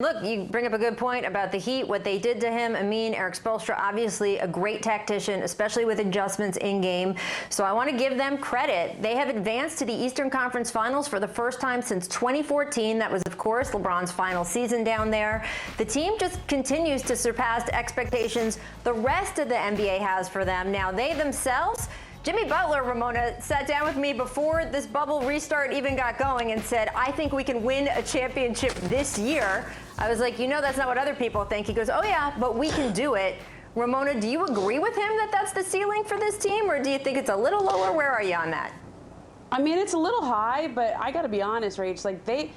Look, you bring up a good point about the Heat, what they did to him. Amin, Eric Spoelstra, obviously a great tactician, especially with adjustments in-game. So I want to give them credit. They have advanced to the Eastern Conference Finals for the first time since 2014. That was, of course, LeBron's final season down there. The team just continues to surpass expectations the rest of the NBA has for them. Now, they themselves... Jimmy Butler, Ramona, sat down with me before this bubble restart even got going and said, I think we can win a championship this year. I was like, that's not what other people think. He goes, oh, yeah, but we can do it. Ramona, do you agree with him that that's the ceiling for this team, or do you think it's a little lower? Where are you on that? I mean, it's a little high, but I got to be honest, Rach. Like they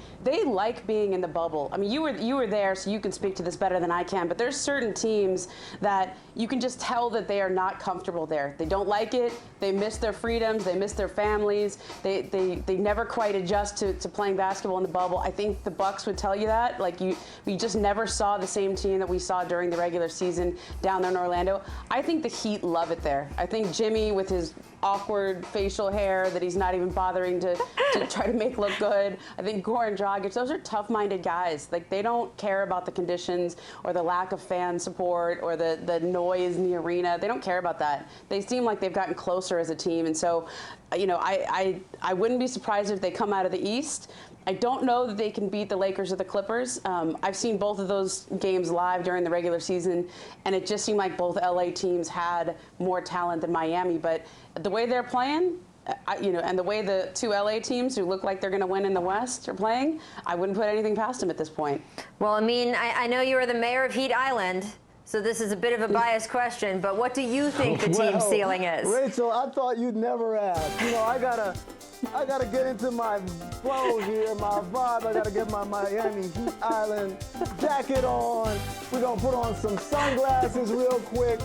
like being in the bubble. I mean, you were there, so you can speak to this better than I can. But there's certain teams that you can just tell that they are not comfortable there. They don't like it. They miss their freedoms. They miss their families. They never quite adjust to playing basketball in the bubble. I think the Bucks would tell you that. Like we just never saw the same team that we saw during the regular season down there in Orlando. I think the Heat love it there. I think Jimmy, with his awkward facial hair that he's not even bothering to try to make look good. I think Goran Dragic, those are tough-minded guys. Like, they don't care about the conditions or the lack of fan support or the noise in the arena. They don't care about that. They seem like they've gotten closer as a team. And so, I wouldn't be surprised if they come out of the East. I don't know that they can beat the Lakers or the Clippers. I've seen both of those games live during the regular season, and it just seemed like both LA teams had more talent than Miami. But the way they're playing, and the way the two LA teams who look like they're going to win in the West are playing, I wouldn't put anything past them at this point. Well, I know you are the mayor of Heat Island, so this is a bit of a biased question, but what do you think the team's ceiling is? Rachel, I thought you'd never ask. I gotta get into my flow here, my vibe. I gotta get my Miami Heat Island jacket on. We're gonna put on some sunglasses real quick.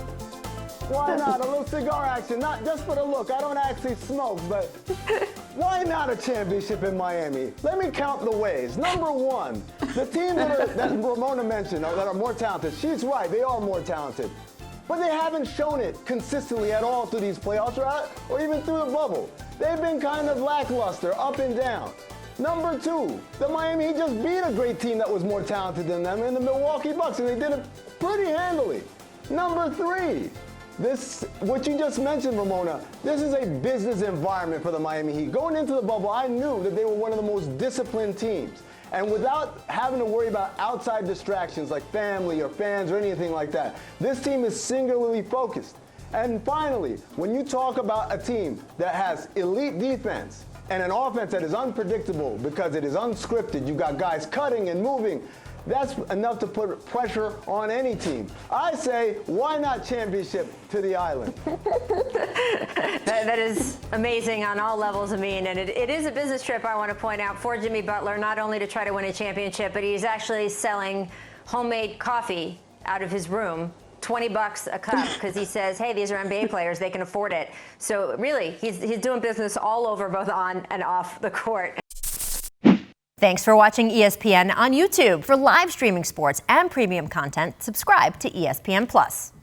Why not? A little cigar action, not just for the look. I don't actually smoke, but why not a championship in Miami? Let me count the ways. Number one, the team that Ramona mentioned that are more talented. She's right, they are more talented. But they haven't shown it consistently at all through these playoffs or even through the bubble. They've been kind of lackluster, up and down. Number two, the Miami Heat just beat a great team that was more talented than them in the Milwaukee Bucks, and they did it pretty handily. Number three, what you just mentioned, Ramona, this is a business environment for the Miami Heat. Going into the bubble, I knew that they were one of the most disciplined teams. And without having to worry about outside distractions like family or fans or anything like that, this team is singularly focused. And finally, when you talk about a team that has elite defense and an offense that is unpredictable because it is unscripted, you've got guys cutting and moving, that's enough to put pressure on any team. I say, why not championship to the island? That is amazing on all levels, Amin. And it is a business trip, I want to point out, for Jimmy Butler, not only to try to win a championship, but he's actually selling homemade coffee out of his room. $20 a cup, because he says, hey, these are NBA players, they can afford it. So really, he's doing business all over, both on and off the court. Thanks for watching ESPN on YouTube. For live streaming sports and premium content, subscribe to ESPN+.